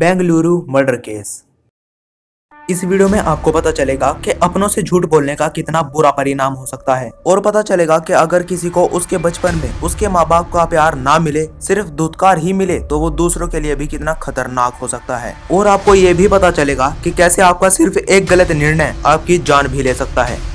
Bengaluru murder case. इस video में आपको पता चलेगा कि अपनों से झूठ बोलने का कितना बुरा परिणाम हो सकता है और पता चलेगा कि अगर किसी को उसके बचपन में उसके माँ बाप का प्यार ना मिले, सिर्फ दुत्कार ही मिले, तो वो दूसरों के लिए भी कितना खतरनाक हो सकता है। और आपको ये भी पता चलेगा कि कैसे आपका सिर्फ एक गलत निर्णय आपकी जान भी ले सकता है।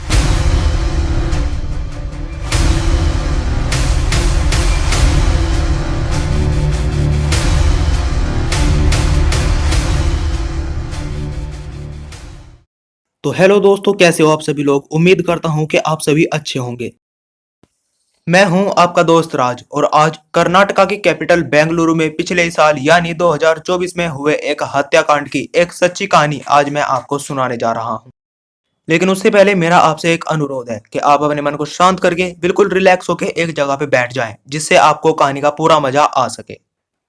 तो हेलो दोस्तों, कैसे हो आप सभी लोग। उम्मीद करता हूं कि आप सभी अच्छे होंगे। मैं हूं आपका दोस्त राज और आज कर्नाटका की कैपिटल बेंगलुरु में पिछले साल यानी 2024 में हुए एक हत्याकांड की एक सच्ची कहानी आज मैं आपको सुनाने जा रहा हूं। लेकिन उससे पहले मेरा आपसे एक अनुरोध है कि आप अपने मन को शांत करके बिल्कुल रिलैक्स होकर एक जगह पे बैठ जाएं, जिससे आपको कहानी का पूरा मजा आ सके।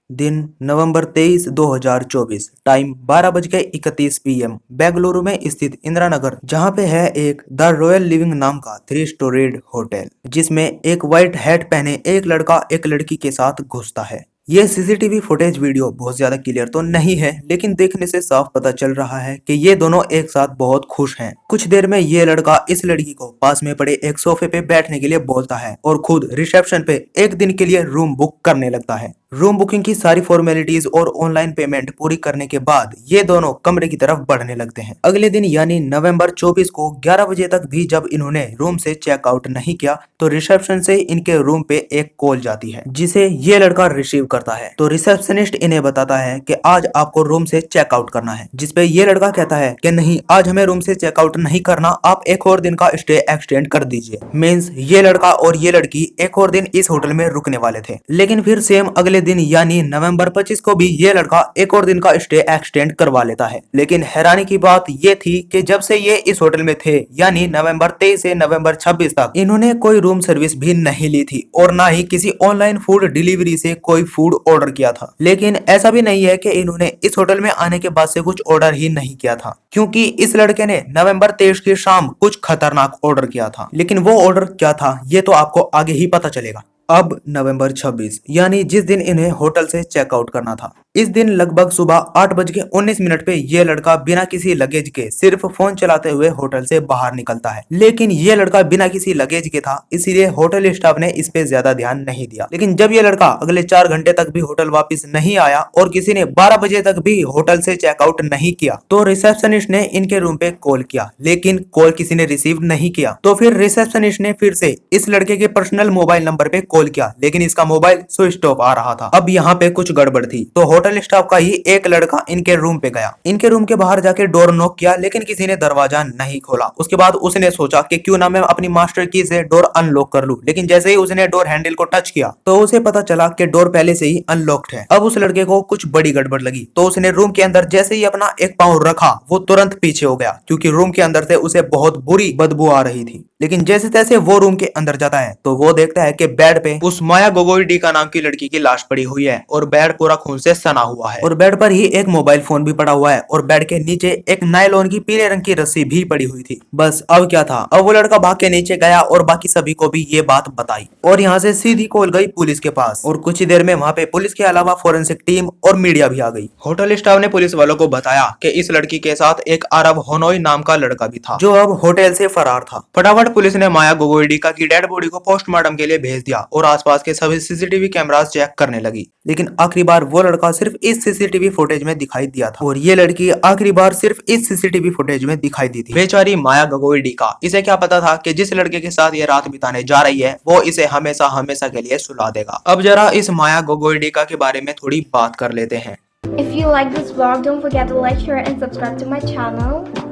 दिन नवंबर 23, 2024, टाइम 12:31 PM, बेंगलुरु में स्थित इंदिरा नगर, जहां पे है एक द रॉयल लिविंग नाम का 3 स्टोरीड होटल, जिसमें एक व्हाइट हैट पहने एक लड़का एक लड़की के साथ घुसता है। ये सीसीटीवी फुटेज वीडियो बहुत ज्यादा क्लियर तो नहीं है, लेकिन देखने से साफ पता चल रहा है कि ये दोनों एक साथ बहुत खुश हैं। कुछ देर में ये लड़का इस लड़की को पास में पड़े एक सोफे पे बैठने के लिए बोलता है और खुद रिसेप्शन पे एक दिन के लिए रूम बुक करने लगता है। रूम बुकिंग की सारी फॉर्मेलिटीज और ऑनलाइन पेमेंट पूरी करने के बाद ये दोनों कमरे की तरफ बढ़ने लगते हैं। अगले दिन यानी नवंबर 24 को 11 बजे तक भी जब इन्होंने रूम से चेकआउट नहीं किया तो रिसेप्शन से इनके रूम पे एक कॉल जाती है, जिसे ये लड़का रिसीव करता है। तो रिसेप्शनिस्ट इन्हें बताता है कि आज आपको रूम से चेकआउट करना है, जिसपे ये लड़का कहता है कि नहीं, आज हमें रूम से चेकआउट नहीं करना, आप एक और दिन का स्टे एक्सटेंड कर दीजिए। मींस ये लड़का और ये लड़की एक और दिन इस होटल में रुकने वाले थे। लेकिन फिर सेम अगले दिन यानी नवंबर 25 को भी ये लड़का एक और दिन का स्टे एक्सटेंड करवा लेता है। लेकिन हैरानी की बात ये थी कि जब से ये इस होटल में थे यानी नवंबर 23 से नवंबर 26 तक इन्होंने कोई रूम सर्विस भी नहीं ली थी और ना ही किसी ऑनलाइन फूड डिलीवरी से कोई फूड ऑर्डर किया था। लेकिन ऐसा भी नहीं है कि इन्होंने इस होटल में आने के बाद से कुछ ऑर्डर ही नहीं किया था, क्योंकि इस लड़के ने नवंबर 23 की शाम कुछ खतरनाक ऑर्डर किया था। लेकिन वो ऑर्डर क्या था ये तो आपको आगे ही पता चलेगा। अब नवंबर 26 यानी जिस दिन इन्हें होटल से चेकआउट करना था, इस दिन लगभग सुबह 8:19 पे ये लड़का बिना किसी लगेज के सिर्फ फोन चलाते हुए होटल से बाहर निकलता है। लेकिन ये लड़का बिना किसी लगेज के था, इसीलिए होटल स्टाफ ने इस पे ज्यादा ध्यान नहीं दिया। लेकिन जब ये लड़का अगले 4 घंटे तक भी होटल वापस नहीं आया और किसी ने 12 बजे तक भी होटल से चेकआउट नहीं किया तो रिसेप्शनिस्ट ने इनके रूम पे कॉल किया, लेकिन कॉल किसी ने रिसीव नहीं किया। तो फिर रिसेप्शनिस्ट ने फिर से इस लड़के के पर्सनल मोबाइल नंबर पे कॉल किया, लेकिन इसका मोबाइल स्विच ऑफ आ रहा था। अब यहाँ पे कुछ गड़बड़ थी, तो होटल स्टाफ का ही एक लड़का इनके रूम पे गया। इनके रूम के बाहर जाके डोर नॉक किया, लेकिन किसी ने दरवाजा नहीं खोला। उसके बाद उसने सोचा कि क्यों ना मैं अपनी मास्टर की से डोर अनलॉक कर लूं, लेकिन जैसे ही उसने डोर हैंडल को टच किया तो उसे पता चला कि डोर पहले से ही अनलॉक्ड है। अब उस लड़के को कुछ बड़ी गड़बड़ लगी, तो उसने रूम के अंदर जैसे ही अपना एक पांव रखा वो तुरंत पीछे हो गया, क्योंकि रूम के अंदर से उसे बहुत बुरी बदबू आ रही थी। लेकिन जैसे तैसे वो रूम के अंदर जाता है तो वो देखता है कि बेड पे उस माया गोगोई का नाम की लड़की की लाश पड़ी हुई है और बेड पूरा खून से सना हुआ है और बेड पर ही एक मोबाइल फोन भी पड़ा हुआ है और बेड के नीचे एक नायलॉन की पीले रंग की रस्सी भी पड़ी हुई थी। बस अब क्या था, अब वो लड़का भाग के नीचे गया और बाकी सभी को भी ये बात बताई और यहाँ से सीधी कॉल गई पुलिस के पास और कुछ ही देर में वहाँ पे पुलिस के अलावा फोरेंसिक टीम और मीडिया भी आ गई। होटल स्टाफ ने पुलिस वालों को बताया कि इस लड़की के साथ एक अरब होनोई नाम का लड़का भी था, जो अब होटल से फरार था। फटाफट पुलिस ने माया गोगोईडिका की डेड बॉडी को पोस्टमार्टम के लिए भेज दिया और आसपास के सभी सीसीटीवी कैमरास चेक करने लगी। लेकिन आखिरी बार वो लड़का सिर्फ इस सीसीटीवी फुटेज में दिखाई दिया था और ये लड़की आखिरी बार सिर्फ इस सीसीटीवी फुटेज में दिखाई दी थी। बेचारी माया गोगोईडिका, इसे क्या पता था कि जिस लड़के के साथ ये रात बिताने जा रही है वो इसे हमेशा हमेशा के लिए सुला देगा। अब जरा इस माया गोगोईडिका के बारे में थोड़ी बात कर लेते हैं। If you like this vlog, don't forget to like, share and subscribe to my channel.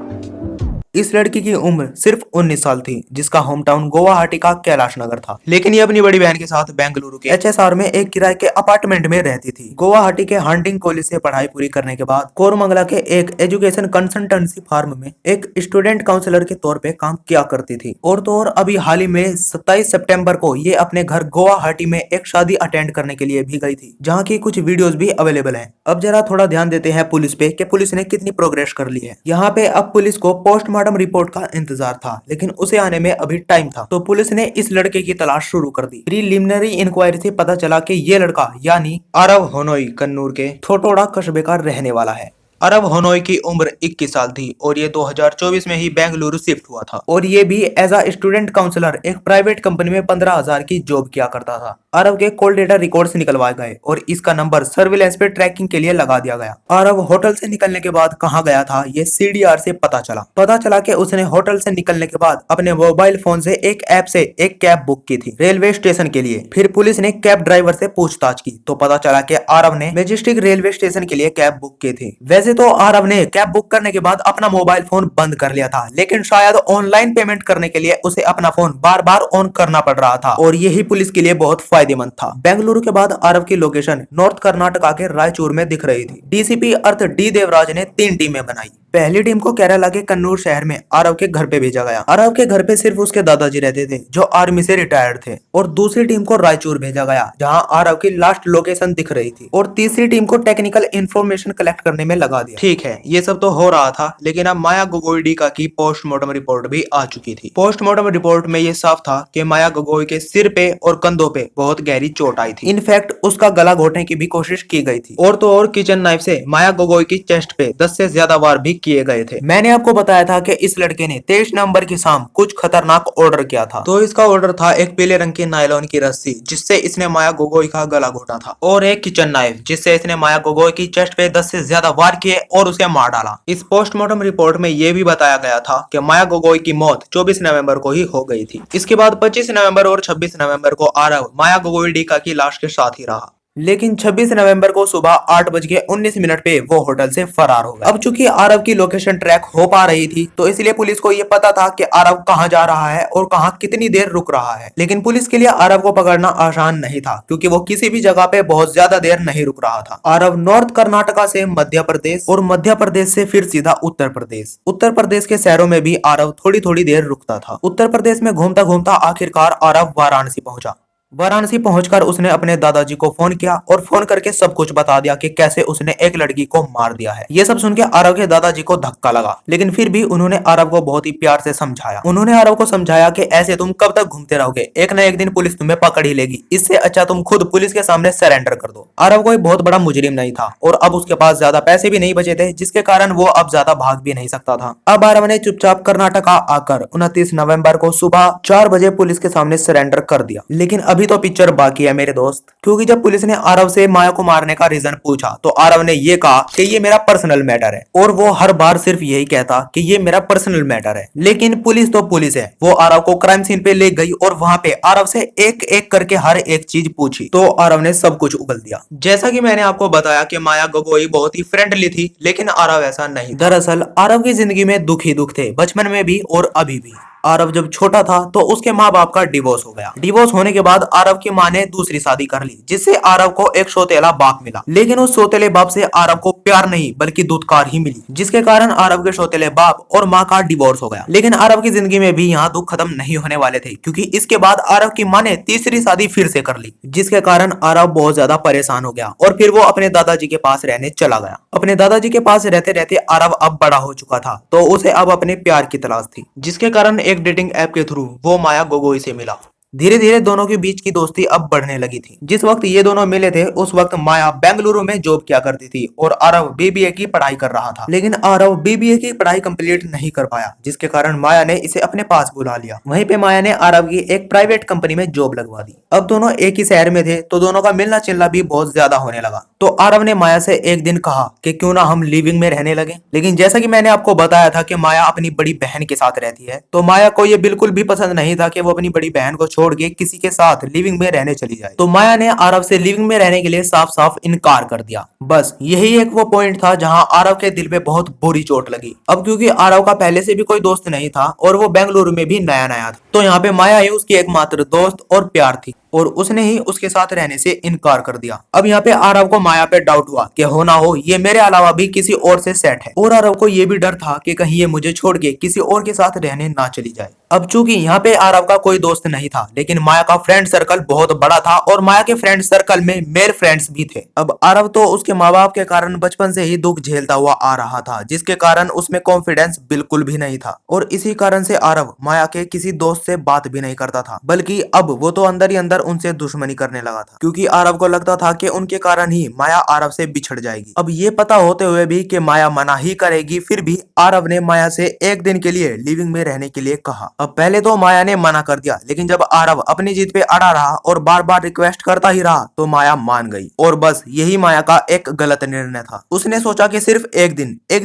इस लड़की की उम्र सिर्फ 19 साल थी, जिसका होम टाउन गुवाहाटी का कैलाश नगर था। लेकिन ये अपनी बड़ी बहन के साथ बेंगलुरु के HSR में एक किराए के अपार्टमेंट में रहती थी। गुवाहाटी के हंटिंग कॉलेज से पढ़ाई पूरी करने के बाद कोरमंगला के एक एजुकेशन कंसल्टेंसी फर्म में एक स्टूडेंट काउंसलर के तौर पे काम किया करती थी। और तो और अभी हाल ही में 27 सितंबर को ये अपने घर गुवाहाटी में एक शादी अटेंड करने के लिए भी गई थी, जहाँ की कुछ वीडियोस भी अवेलेबल है। अब जरा थोड़ा ध्यान देते हैं पुलिस पे कि पुलिस ने कितनी प्रोग्रेस कर ली है। यहाँ पे अब पुलिस को पोस्टमार्टम पोस्टमार्टम रिपोर्ट का इंतजार था, लेकिन उसे आने में अभी टाइम था। तो पुलिस ने इस लड़के की तलाश शुरू कर दी। प्रीलिमिनरी इंक्वायरी से पता चला कि ये लड़का यानी आरव होनोई कन्नूर के थोटोड़ा कस्बे का रहने वाला है। अरब होनोई की उम्र 21 साल थी और ये 2024 में ही बेंगलुरु शिफ्ट हुआ था और ये भी एज अ स्टूडेंट काउंसलर एक प्राइवेट कंपनी में 15,000 की जॉब किया करता था। अरब के कॉल डेटा रिकॉर्ड्स निकलवाए गए और इसका नंबर सर्विलेंस पे ट्रैकिंग के लिए लगा दिया गया। अरब होटल से निकलने के बाद कहाँ गया था ये सीडीआर से पता चला कि उसने होटल से निकलने के बाद अपने मोबाइल फोन से एक ऐप से एक कैब बुक की थी रेलवे स्टेशन के लिए। फिर पुलिस ने कैब ड्राइवर से पूछताछ की तो पता चला कि अरब ने मैजेस्टिक रेलवे स्टेशन के लिए कैब बुक की थी। वैसे तो आरव ने कैब बुक करने के बाद अपना मोबाइल फोन बंद कर लिया था, लेकिन शायद ऑनलाइन पेमेंट करने के लिए उसे अपना फोन बार बार ऑन करना पड़ रहा था और यही पुलिस के लिए बहुत फायदेमंद था। बेंगलुरु के बाद आरव की लोकेशन नॉर्थ कर्नाटका के रायचूर में दिख रही थी। डीसीपी अर्थ डी देवराज ने 3 टीमें बनाई। पहली टीम को केरला के कन्नूर शहर में आरव के घर पे भेजा गया। आरव के घर पे सिर्फ उसके दादाजी रहते थे जो आर्मी से रिटायर्ड थे। और दूसरी टीम को रायचूर भेजा गया जहां आरव की लास्ट लोकेशन दिख रही थी। और तीसरी टीम को टेक्निकल इंफॉर्मेशन कलेक्ट करने में लगा दिया। ठीक है, ये सब तो हो रहा था, लेकिन अब माया गोगोईडिका की पोस्टमार्टम रिपोर्ट भी आ चुकी थी। पोस्टमार्टम रिपोर्ट में ये साफ था कि माया गोगोई के सिर पे और कंधों पे बहुत गहरी चोट आई थी। इनफैक्ट उसका गला घोटने की भी कोशिश की गई थी और तो और किचन नाइफ से माया गोगोई की चेस्ट पे 10 से ज्यादा वार भी किए गए थे। मैंने आपको बताया था कि इस लड़के ने 23 नवंबर की शाम कुछ खतरनाक ऑर्डर किया था। तो इसका ऑर्डर था एक पीले रंग की नायलॉन की रस्सी जिससे इसने माया गोगोई का गला घोटा था और एक किचन नाइफ जिससे इसने माया गोगोई की चेस्ट पे 10 से ज्यादा वार किए और उसे मार डाला। इस पोस्टमार्टम रिपोर्ट में यह भी बताया गया था कि माया गोगोई की मौत 24 नवंबर को ही हो गई थी। इसके बाद 25 नवंबर और 26 नवंबर को आरव माया गोगोईडिका की लाश के साथ ही रहा, लेकिन 26 नवंबर को सुबह 8:19 पे वो होटल से फरार हो गया। अब चूंकि आरव की लोकेशन ट्रैक हो पा रही थी तो इसलिए पुलिस को ये पता था कि आरव कहाँ जा रहा है और कहाँ कितनी देर रुक रहा है। लेकिन पुलिस के लिए आरव को पकड़ना आसान नहीं था क्योंकि वो किसी भी जगह पे बहुत ज्यादा देर नहीं रुक रहा था। आरव नॉर्थ कर्नाटका से मध्य प्रदेश और मध्य प्रदेश से फिर सीधा उत्तर प्रदेश। उत्तर प्रदेश के शहरों में भी आरव थोड़ी थोड़ी देर रुकता था। उत्तर प्रदेश में घूमता घूमता आखिरकार आरव वाराणसी पहुंचा। वाराणसी पहुंचकर उसने अपने दादाजी को फोन किया और फोन करके सब कुछ बता दिया कि कैसे उसने एक लड़की को मार दिया है। ये सब सुन के आरव के दादाजी को धक्का लगा, लेकिन फिर भी उन्होंने आरव को बहुत ही प्यार से समझाया। उन्होंने आरव को समझाया कि ऐसे तुम कब तक घूमते रहोगे, एक न एक दिन पुलिस तुम्हें पकड़ ही लेगी, इससे अच्छा तुम खुद पुलिस के सामने सरेंडर कर दो। आरव कोई बहुत बड़ा मुजरिम नहीं था और अब उसके पास ज्यादा पैसे भी नहीं बचे थे, जिसके कारण वो अब ज्यादा भाग भी नहीं सकता था। अब आरव ने चुपचाप कर्नाटका आकर 29 नवंबर को सुबह 4 बजे पुलिस के सामने सरेंडर कर दिया। लेकिन अभी तो पिक्चर बाकी है मेरे दोस्त, क्योंकि जब पुलिस ने आरव से माया को मारने का रीजन पूछा तो आरव ने ये कहा कि ये मेरा पर्सनल मैटर है और वो हर बार सिर्फ यही कहता कि ये मेरा पर्सनल मैटर है। लेकिन पुलिस तो पुलिस है, वो आरव को क्राइम सीन पे ले गई और वहां पे आरव से एक एक करके हर एक चीज पूछी तो आरव ने सब कुछ उगल दिया। जैसा कि मैंने आपको बताया कि माया गोगोई बहुत ही फ्रेंडली थी, लेकिन आरव ऐसा नहीं। दरअसल आरव की जिंदगी में दुख ही दुख थे, बचपन में भी और अभी भी। आरव जब छोटा था तो उसके माँ बाप का डिवोर्स हो गया। डिवोर्स होने के बाद आरव की माँ ने दूसरी शादी कर ली, जिससे आरव को एक सौतेला बाप मिला। लेकिन उस सौतेले बाप से आरव को प्यार नहीं बल्कि दुत्कार ही मिली, जिसके कारण आरव के सौतेले बाप और माँ का डिवोर्स हो गया। लेकिन आरव की जिंदगी में भी यहाँ दुख खत्म नहीं होने वाले थे, क्योंकि इसके बाद आरव की माँ ने तीसरी शादी फिर से कर ली, जिसके कारण आरव बहुत ज्यादा परेशान हो गया और फिर वो अपने दादाजी के पास रहने चला गया। अपने दादाजी के पास रहते रहते आरव अब बड़ा हो चुका था, तो उसे अब अपने प्यार की तलाश थी, जिसके कारण एक डेटिंग ऐप के थ्रू वो माया गोगोई से मिला। धीरे धीरे दोनों के बीच की दोस्ती अब बढ़ने लगी थी। जिस वक्त ये दोनों मिले थे उस वक्त माया बेंगलुरु में जॉब किया करती थी और आरव बीबीए की पढ़ाई कर रहा था। लेकिन आरव बीबीए की पढ़ाई कंप्लीट नहीं कर पाया, जिसके कारण माया ने इसे अपने पास बुला लिया। वहीं पे माया ने आरव की एक प्राइवेट कंपनी में जॉब लगवा दी। अब दोनों एक ही शहर में थे तो दोनों का मिलना चिलना भी बहुत ज्यादा होने लगा। तो आरव ने माया से एक दिन कहा कि क्यों ना हम लिविंग में रहने लगे। लेकिन जैसा कि मैंने आपको बताया था कि माया अपनी बड़ी बहन के साथ रहती है, तो माया को ये बिल्कुल भी पसंद नहीं था कि वो अपनी बड़ी बहन को छोड़ के किसी के साथ लिविंग में रहने चली जाए। तो माया ने आरव से लिविंग में रहने के लिए साफ साफ इनकार कर दिया। बस यही एक वो पॉइंट था जहां आरव के दिल पे बहुत बुरी चोट लगी। अब क्योंकि आरव का पहले से भी कोई दोस्त नहीं था और वो बेंगलुरु में भी नया नया था, तो यहाँ पे माया ही उसकी एकमात्र दोस्त और प्यार थी। और उसने ही उसके साथ रहने से इनकार कर दिया। अब यहाँ पे आरव को माया पे डाउट हुआ कि हो ना हो ये मेरे अलावा भी किसी और से सेट है, और आरव को ये भी डर था कि कहीं ये मुझे छोड़ के किसी और के साथ रहने ना चली जाए। अब चूंकि यहाँ पे आरव का कोई दोस्त नहीं था, लेकिन माया का फ्रेंड सर्कल बहुत बड़ा था और माया के फ्रेंड सर्कल में मेल फ्रेंड्स भी थे। अब आरव तो उसके माँ बाप के कारण बचपन से ही दुख झेलता हुआ आ रहा था, जिसके कारण उसमें कॉन्फिडेंस बिल्कुल भी नहीं था, और इसी कारण से आरव माया के किसी दोस्त से बात भी नहीं करता था, बल्कि अब वो तो अंदर ही अंदर उनसे दुश्मनी करने लगा था, क्योंकि आरव को लगता था कि उनके कारण ही माया आरव से बिछड़ जाएगी। अब ये पता होते हुए भी कि माया मना ही करेगी, फिर भी आरव ने माया से एक दिन के लिए लिविंग में रहने के लिए कहा। अब पहले तो माया ने मना कर दिया, लेकिन जब आरव अपनी जिद पे अड़ा रहा और बार बार रिक्वेस्ट करता ही रहा तो माया मान गई, और बस यही माया का एक गलत निर्णय था। उसने सोचा कि सिर्फ एक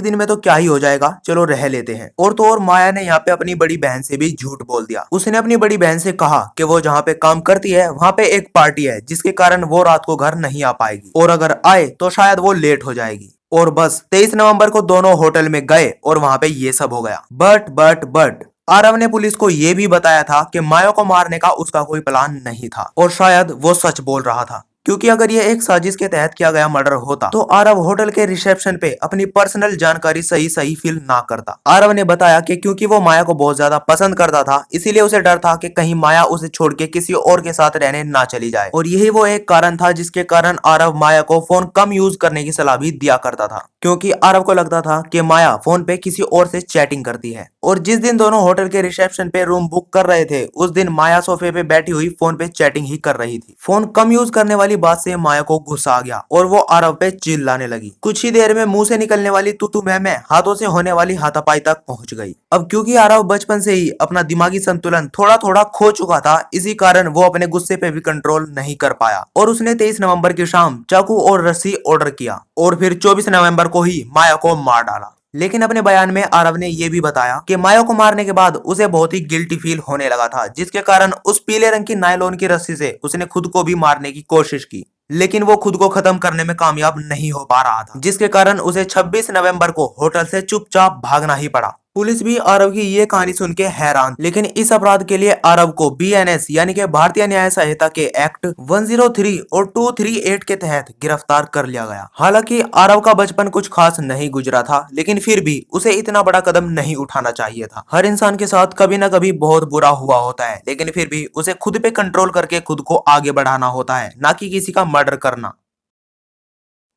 दिन में तो क्या ही हो जाएगा, चलो रह लेते हैं। और तो और माया ने यहाँ पे अपनी बड़ी बहन से भी झूठ बोल दिया। उसने अपनी बड़ी बहन से कहा कि वो जहाँ पे काम करती है वहाँ पे एक पार्टी है, जिसके कारण वो रात को घर नहीं आ पाएगी, और अगर आए तो शायद वो लेट हो जाएगी। और बस 23 नवंबर को दोनों होटल में गए और वहां पे ये सब हो गया। बट आरव ने पुलिस को यह भी बताया था कि माया को मारने का उसका कोई प्लान नहीं था, और शायद वो सच बोल रहा था, क्योंकि अगर ये एक साजिश के तहत किया गया मर्डर होता तो आरव होटल के रिसेप्शन पे अपनी पर्सनल जानकारी सही फिल ना करता। आरव ने बताया कि क्योंकि वो माया को बहुत ज्यादा पसंद करता था, इसीलिए उसे डर था कि कहीं माया उसे छोड़ के किसी और के साथ रहने ना चली जाए, और यही वो एक कारण था जिसके कारण आरव माया को फोन कम यूज करने की सलाह भी दिया करता था, क्योंकि आरव को लगता था कि माया फोन पे किसी और से चैटिंग करती है। और जिस दिन दोनों होटल के रिसेप्शन पे रूम बुक कर रहे थे, उस दिन माया सोफे पे बैठी हुई फोन पे चैटिंग ही कर रही थी। फोन कम यूज करने वाली बात से माया को गुस्सा आ गया और वो आरव पे चिल्लाने लगी। कुछ ही देर में मुंह से निकलने वाली तू तू मैं हाथों से होने वाली हाथापाई तक पहुंच गई। अब क्योंकि आरव बचपन से ही अपना दिमागी संतुलन थोड़ा थोड़ा खो चुका था, इसी कारण वो अपने गुस्से पे भी कंट्रोल नहीं कर पाया, और उसने 23 नवंबर की शाम चाकू और रस्सी ऑर्डर किया और फिर 24 नवंबर को ही माया को मार डाला। लेकिन अपने बयान में आरव ने यह भी बताया कि माया को मारने के बाद उसे बहुत ही गिल्टी फील होने लगा था, जिसके कारण उस पीले रंग की नायलॉन की रस्सी से उसने खुद को भी मारने की कोशिश की, लेकिन वो खुद को खत्म करने में कामयाब नहीं हो पा रहा था, जिसके कारण उसे 26 नवंबर को होटल से चुपचाप भागना ही पड़ा। पुलिस भी आरव की ये कहानी सुन के हैरान, लेकिन इस अपराध के लिए आरव को बीएनएस यानी कि भारतीय न्याय संहिता के एक्ट 103 और 238 के तहत गिरफ्तार कर लिया गया। हालांकि आरव का बचपन कुछ खास नहीं गुजरा था, लेकिन फिर भी उसे इतना बड़ा कदम नहीं उठाना चाहिए था। हर इंसान के साथ कभी ना कभी बहुत बुरा हुआ होता है, लेकिन फिर भी उसे खुद पे कंट्रोल करके खुद को आगे बढ़ाना होता है, ना कि किसी का मर्डर करना।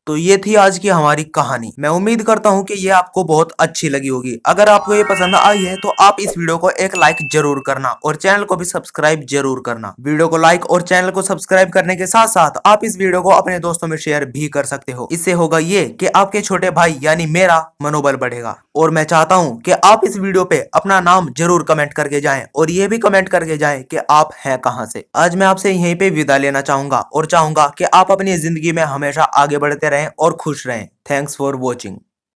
तो ये थी आज की हमारी कहानी। मैं उम्मीद करता हूँ कि ये आपको बहुत अच्छी लगी होगी। अगर आपको ये पसंद आई है तो आप इस वीडियो को एक लाइक जरूर करना और चैनल को भी सब्सक्राइब जरूर करना। वीडियो को लाइक और चैनल को सब्सक्राइब करने के साथ साथ आप इस वीडियो को अपने दोस्तों में शेयर भी कर सकते हो। इससे होगा ये कि आपके छोटे भाई यानी मेरा मनोबल बढ़ेगा, और मैं चाहता हूँ कि आप इस वीडियो पे अपना नाम जरूर कमेंट करके जाएं, और ये भी कमेंट करके जाएं कि आप हैं कहाँ से। आज मैं आपसे यहीं पे विदा लेना चाहूंगा और चाहूंगा कि आप अपनी जिंदगी में हमेशा आगे बढ़ते रहें और खुश रहें। Thanks for watching.